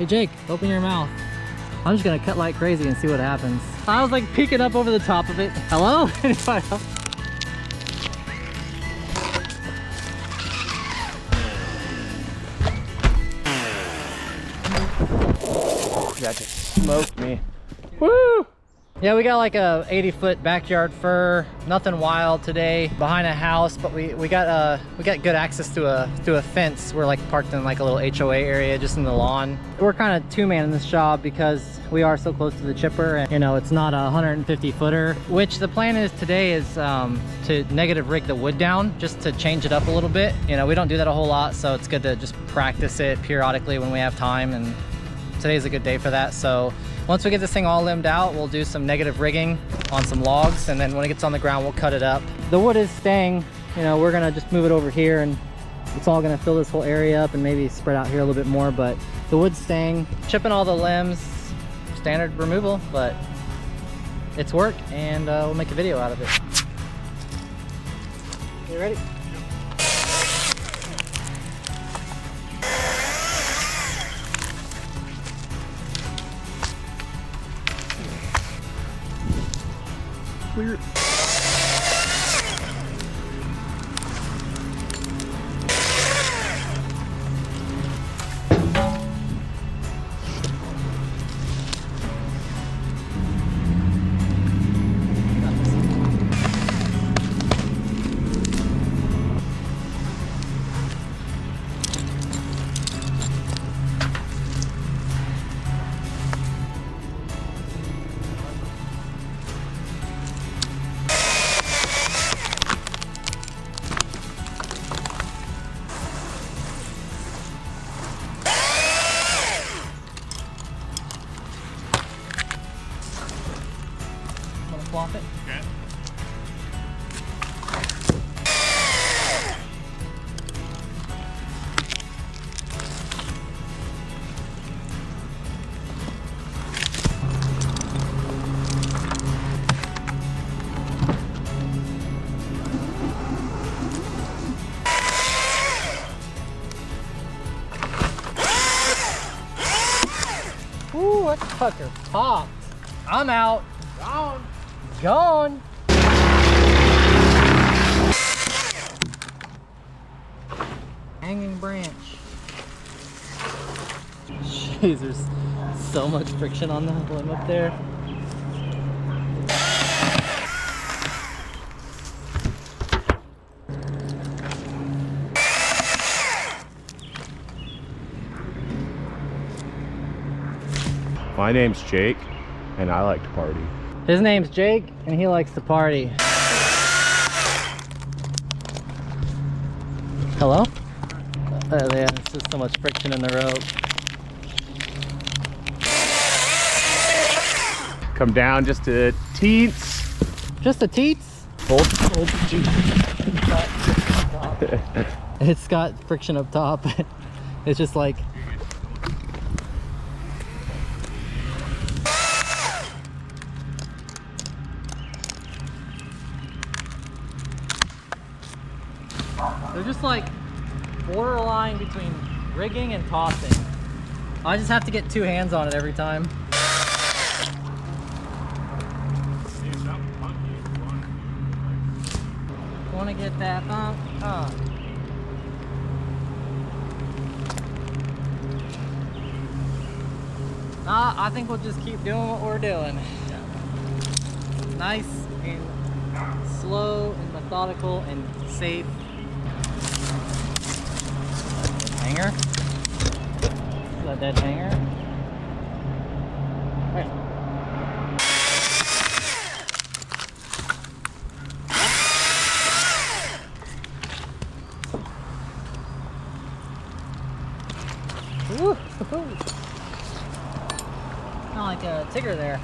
Hey Jake, open your mouth. I'm just gonna cut like crazy and see what happens. I was like peeking up over the top of it. Hello? Anybody else? That just smoked me. Woo! Yeah, we got like a 80-foot backyard fir. Nothing wild today. Behind a house, but we got good access to a fence. We're like parked in like a little HOA area just in the lawn. We're kind of two-man in this job because we are so close to the chipper, and you know it's not a 150 footer. Which the plan is today is to negative rig the wood down just to change it up a little bit. You know, we don't do that a whole lot, so it's good to just practice it periodically when we have time, and today's a good day for that. So once we get this thing all limbed out, we'll do some negative rigging on some logs, and then when it gets on the ground, we'll cut it up. The wood is staying. You know, we're gonna just move it over here, and it's all gonna fill this whole area up and maybe spread out here a little bit more, but the wood's staying. Chipping all the limbs, standard removal, but it's work, and we'll make a video out of it. You ready? Clear. Flop it. Okay. Ooh, that fucker popped. I'm out. Gone. Gone. Hanging branch. Jeez, there's so much friction on the limb up there. My name's Jake, and I like to party. His name's Jake, and he likes to party. Hello? Yeah, there's just so much friction in the rope. Come down just a teens. Just a teats? Hold the Jeep. It's got friction up top. It's just like... They're just like borderline between rigging and tossing. I just have to get two hands on it every time. Want to get that bump? I think we'll just keep doing what we're doing. Nice and slow and methodical and safe. Hanger? Is that dead hanger? Right. Woo! Kind of like a Tigger there.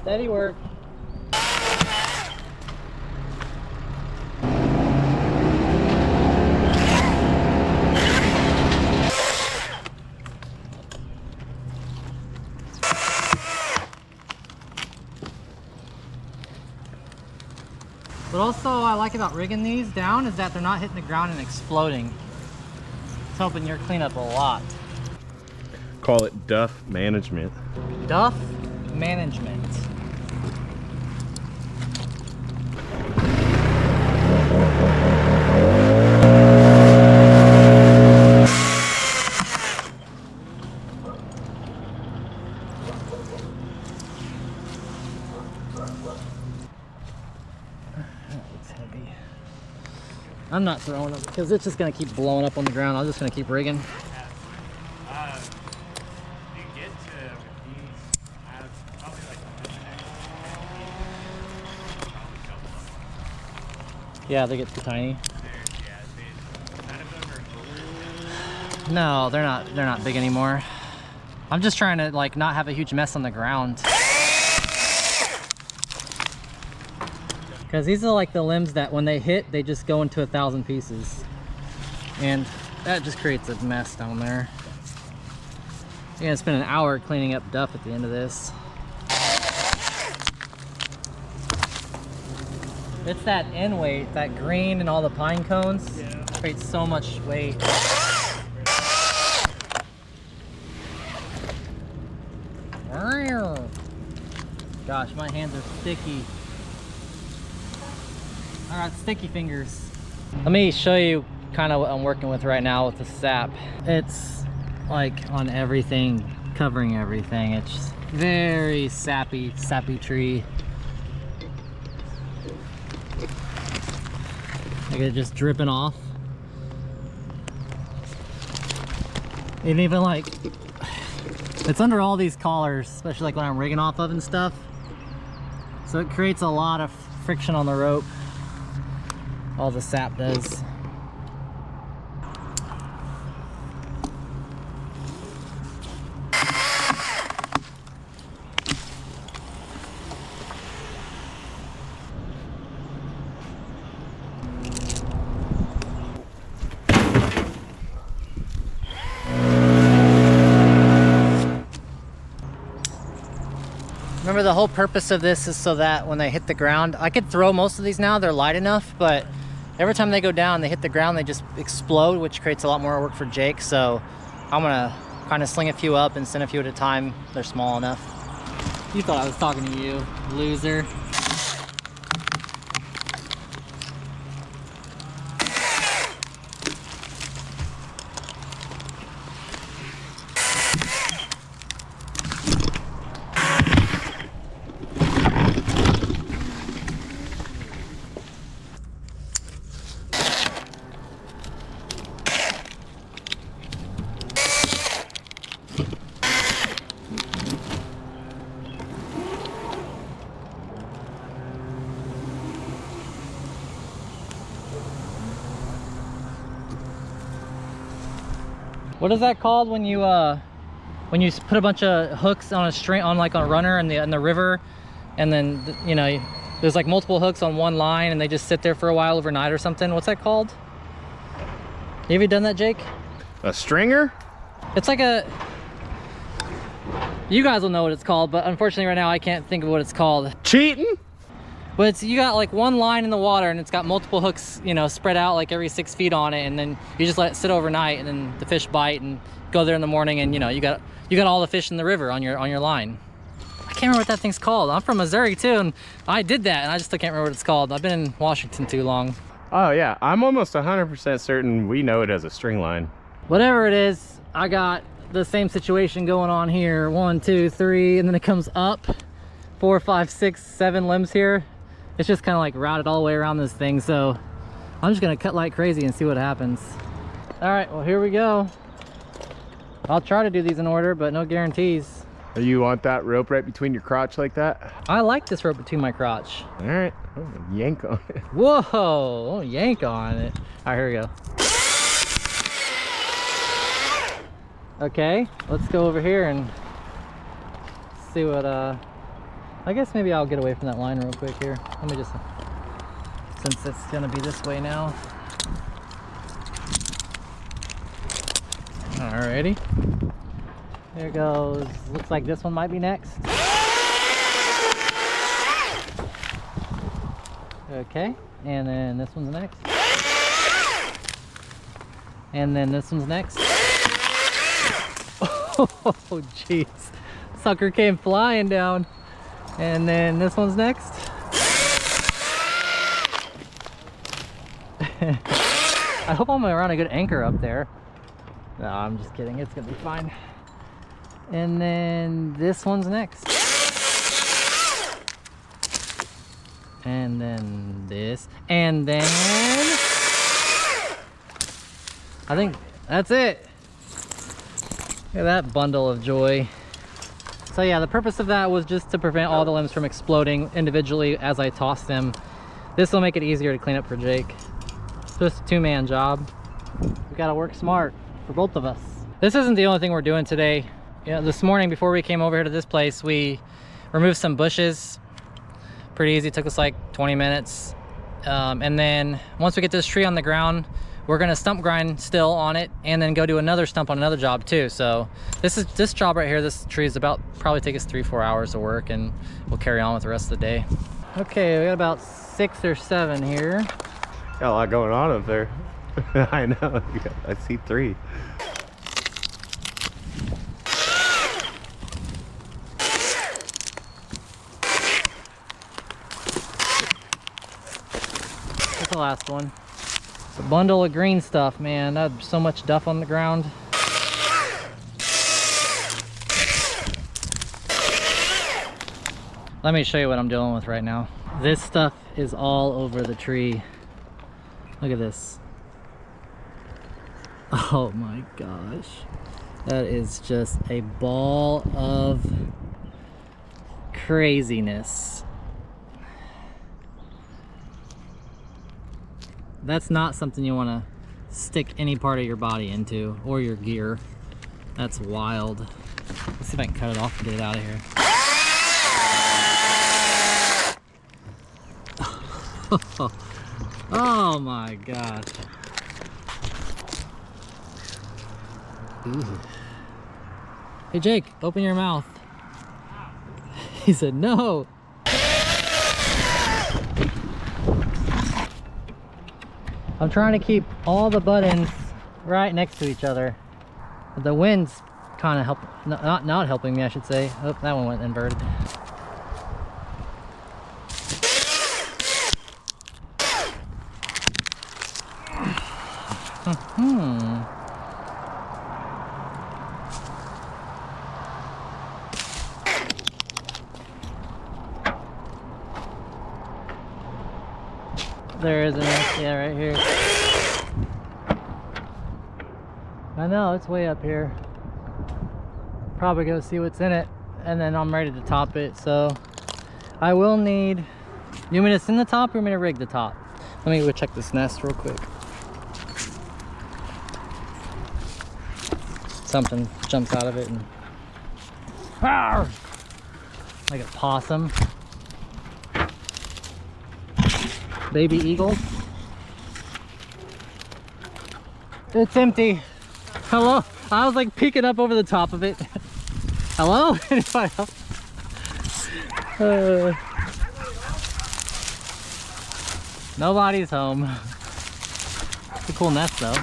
Steady work. What also I like about rigging these down is that they're not hitting the ground and exploding. It's helping your cleanup a lot. Call it duff management. Duff management. I'm not throwing them because it's just gonna keep blowing up on the ground. I'm just gonna keep rigging. Yeah, they get too tiny. No, they're not big anymore. I'm just trying to like not have a huge mess on the ground. Because these are like the limbs that when they hit, they just go into 1,000 pieces. And that just creates a mess down there. You're gonna spend an hour cleaning up duff at the end of this. It's that end weight, that green and all the pine cones. Yeah. Creates so much weight. Gosh, my hands are sticky. I got sticky fingers. Let me show you kind of what I'm working with right now with the sap. It's like on everything, covering everything. It's just very sappy tree. Like it just dripping off. And even like, it's under all these collars, especially like when I'm rigging off of and stuff. So it creates a lot of friction on the rope. All the sap does. Remember, the whole purpose of this is so that when they hit the ground, I could throw most of these now, they're light enough, but every time they go down, they hit the ground, they just explode, which creates a lot more work for Jake. So I'm gonna kind of sling a few up and send a few at a time. They're small enough. You thought I was talking to you, loser. What is that called when you put a bunch of hooks on a string, on like a runner in the river, and then you know there's like multiple hooks on one line and they just sit there for a while overnight or something? What's that called? Have you ever done that, Jake? A stringer? It's like a, you guys will know what it's called, but unfortunately right now I can't think of what it's called. Cheating? But it's, you got like one line in the water and it's got multiple hooks, you know, spread out like every 6 feet on it, and then you just let it sit overnight, and then the fish bite and go there in the morning, and you know you got all the fish in the river on your line. I can't remember what that thing's called. I'm from Missouri too, and I did that, and I just still can't remember what it's called. I've been in Washington too long. Oh yeah, I'm almost 100% certain we know it as a string line. Whatever it is, I got the same situation going on here. 1, 2, 3, and then it comes up 4, 5, 6, 7 limbs here. It's just kind of like routed all the way around this thing, so I'm just gonna cut like crazy and see what happens. All right, well, here we go. I'll try to do these in order, but no guarantees. You want that rope right between your crotch like that? I like this rope between my crotch. All right, oh, yank on it. Whoa, oh, yank on it. All right, here we go. Okay, let's go over here and see what, I guess maybe I'll get away from that line real quick here. Let me just, since it's gonna be this way now. Alrighty. There it goes. Looks like this one might be next. Okay, and then this one's next. And then this one's next. Oh, jeez. Sucker came flying down. And then this one's next. I hope I'm around a good anchor up there. No, I'm just kidding. It's gonna be fine. And then this one's next. And then this. And then I think that's it. Look at that bundle of joy. So yeah, the purpose of that was just to prevent all the limbs from exploding individually as I toss them. This will make it easier to clean up for Jake. It's just a two-man job. We gotta work smart for both of us. This isn't the only thing we're doing today. You know, this morning before we came over here to this place, we removed some bushes. Pretty easy, took us like 20 minutes. And then once we get this tree on the ground, we're gonna stump grind still on it and then go do another stump on another job too. So this job right here, this tree is probably take us 3-4 hours of work, and we'll carry on with the rest of the day. Okay, we got about 6 or 7 here. Got a lot going on up there. I know. I see 3. That's the last one. A bundle of green stuff, man. That's so much duff on the ground. Let me show you what I'm dealing with right now. This stuff is all over the tree. Look at this. Oh my gosh. That is just a ball of craziness. That's not something you want to stick any part of your body into, or your gear. That's wild. Let's see if I can cut it off and get it out of here. Oh my gosh. Ooh. Hey Jake, open your mouth. He said no. I'm trying to keep all the buttons right next to each other. The wind's kind of not helping me, I should say. Oh, that one went inverted. There is an S, yeah, right here. I know, it's way up here. Probably go see what's in it, and then I'm ready to top it. So I will need, you want me to send the top or you want me to rig the top? Let me go check this nest real quick. Something jumps out of it and argh, like a possum. Baby eagle. It's empty. Hello? I was like peeking up over the top of it. Hello? Anybody else? Nobody's home. It's a cool nest though.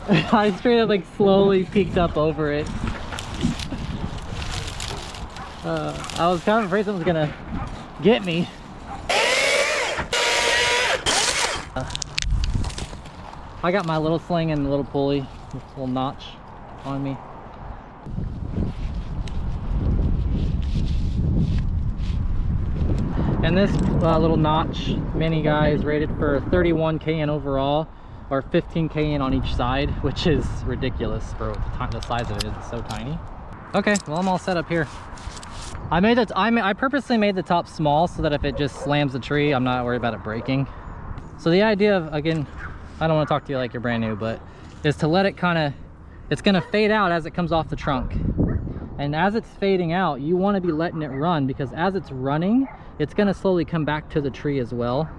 I straight up like slowly peeked up over it. I was kind of afraid something was gonna get me. I got my little sling and little pulley, this little notch on me. And this little notch mini guy is rated for 31 kN overall, or 15 kN on each side, which is ridiculous for the size of it. It's so tiny. Okay, well I'm all set up here. I purposely made the top small so that if it just slams the tree, I'm not worried about it breaking. So the idea of, again, I don't want to talk to you like you're brand new, but is to let it it's going to fade out as it comes off the trunk. And as it's fading out, you want to be letting it run, because as it's running, it's going to slowly come back to the tree as well.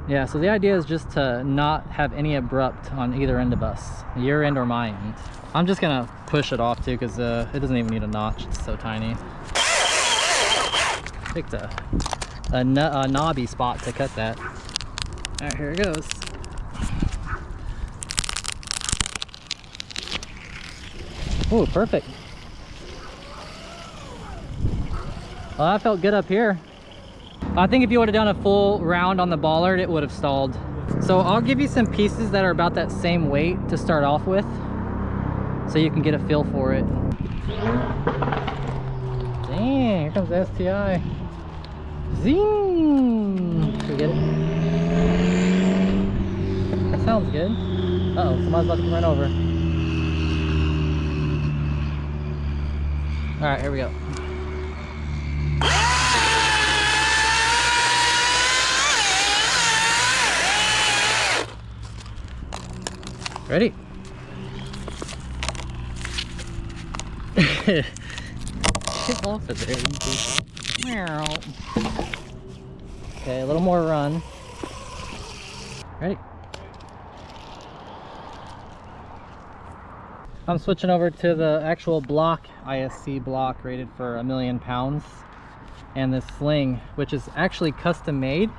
Yeah, so the idea is just to not have any abrupt on either end of us, your end or my end. I'm just going to push it off too, because it doesn't even need a notch. It's so tiny. Picked a a knobby spot to cut that. All right, here it goes. Oh, perfect. Well, that felt good up here. I think if you would have done a full round on the bollard, it would have stalled. So I'll give you some pieces that are about that same weight to start off with, so you can get a feel for it. Dang, here comes the STI. Zing! Should we get it? That sounds good. Uh-oh, somebody's about to come right over. All right, here we go. Ready? Get off of there. Meow. Okay, a little more run. Ready? I'm switching over to the actual block, ISC block rated for 1,000,000 pounds, and this sling, which is actually custom made.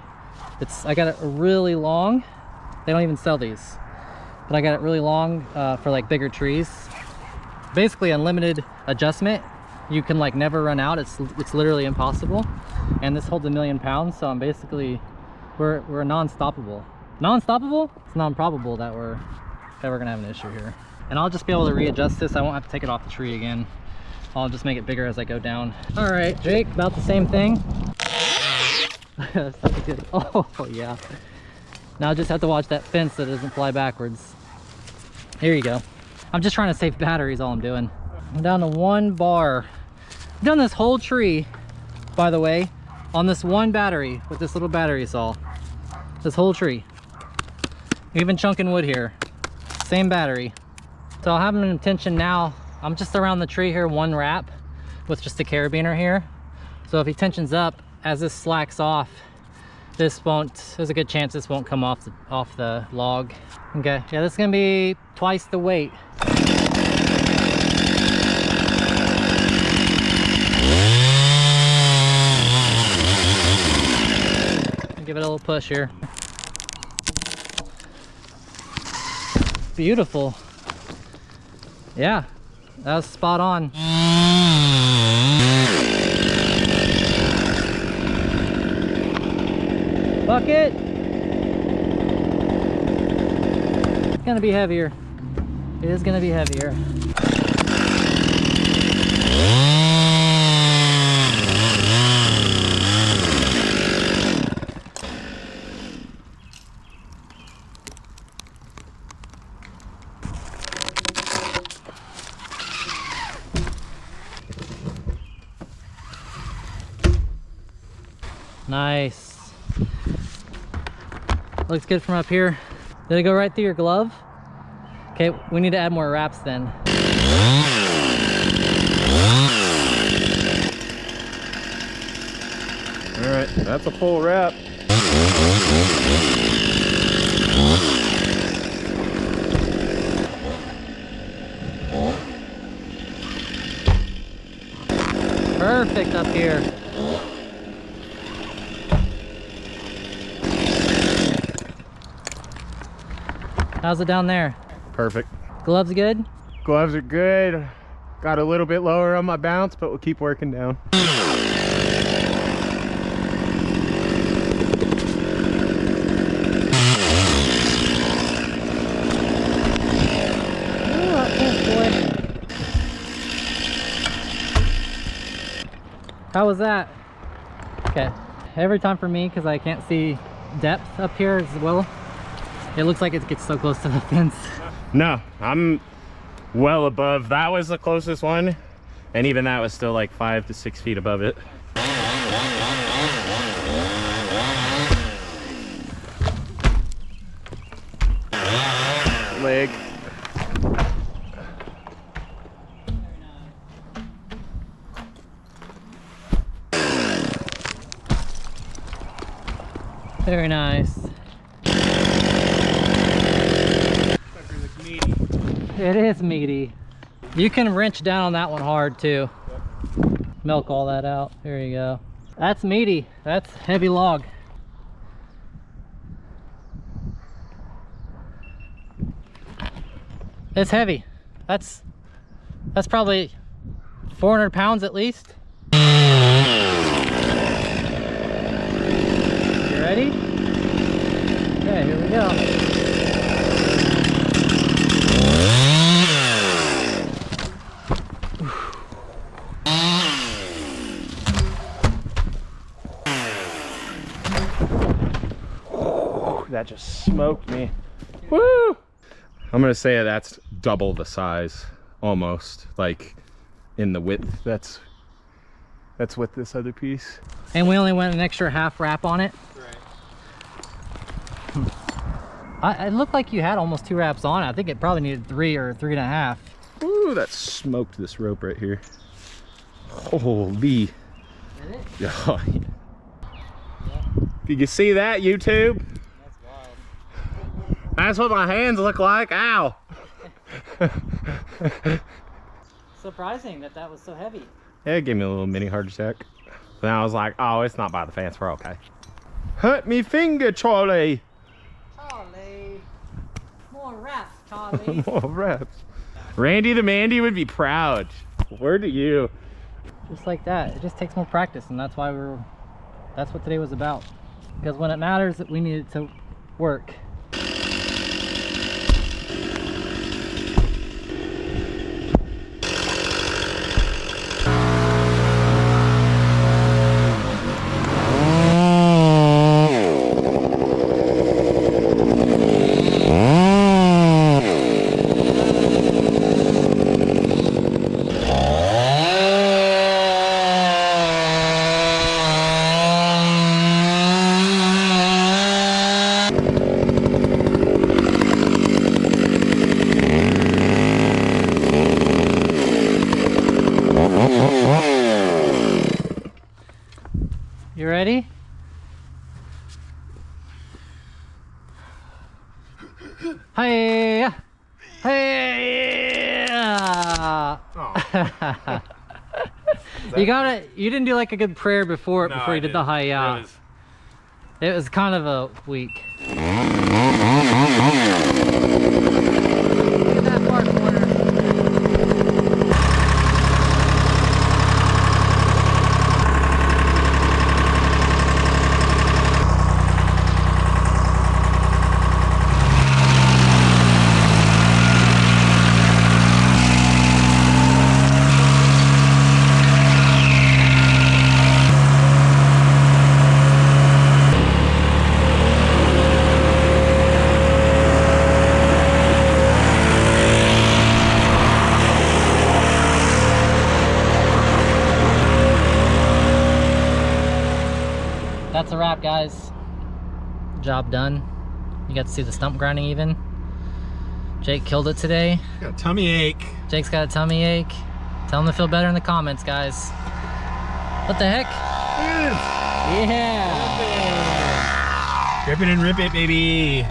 I got it really long. They don't even sell these, but I got it really long for like bigger trees. Basically unlimited adjustment. You can like never run out. It's literally impossible. And this holds 1,000,000 pounds, so I'm basically we're non-stoppable. Non-stoppable? It's non-probable that we're gonna have an issue here. And I'll just be able to readjust this. I won't have to take it off the tree again. I'll just make it bigger as I go down. All right, Jake, about the same thing. That's good. Oh yeah. Now I just have to watch that fence so it doesn't fly backwards. Here you go. I'm just trying to save batteries, all I'm doing. I'm down to 1 bar. I've done this whole tree, by the way, on this one battery with this little battery saw. This whole tree. Even chunking wood here. Same battery. So I'll have an intention now. I'm just around the tree here, 1 wrap with just a carabiner here. So if he tensions up, as this slacks off, there's a good chance this won't come off the log. Okay, yeah, this is gonna be twice the weight. Give it a little push here. Beautiful. Yeah, that was spot on. Bucket. It's gonna be heavier. It is gonna be heavier. Nice. Looks good from up here. Did it go right through your glove? Okay, we need to add more wraps then. All right, that's a full wrap. Perfect up here. How's it down there? Perfect. Gloves good? Gloves are good. Got a little bit lower on my bounce, but we'll keep working down. How was that? Okay. Every time for me, because I can't see depth up here as well, it looks like it gets so close to the fence. No, I'm well above. That was the closest one, and even that was still like 5 to 6 feet above it. Leg. Very nice. It is meaty. You can wrench down on that one hard too. Milk all that out. There you go. That's meaty. That's heavy log. It's heavy. That's probably 400 pounds at least. You ready? Okay, here we go. That just smoked me. Woo! I'm gonna say that's double the size, almost, like in the width. That's with this other piece. And we only went an extra half wrap on it. Right. It looked like you had almost 2 wraps on it. I think it probably needed 3 or 3.5. Ooh, that smoked this rope right here. Holy. Did it? Oh, yeah. You can see that, YouTube? That's wild. That's what my hands look like. Ow. Surprising that was so heavy. Yeah, it gave me a little mini heart attack. Then I was like, oh, it's not by the fence. We're okay. Hurt me finger, Charlie. Charlie. More wraps, Charlie. More wraps. Randy the Mandy would be proud. Word to you. Just like that. It just takes more practice, and that's why that's what today was about. Because when it matters, we need it to work. You ready? Hey! Hey! Oh. You didn't do like a good prayer before you did the hi-ya. It was kind of a weak. Look at that far corner. That's a wrap, guys. Job done. You got to see the stump grinding even. Jake killed it today. Got a tummy ache. Jake's got a tummy ache. Tell him to feel better in the comments, guys. What the heck? Yeah. Yeah. Rip it and rip it, baby.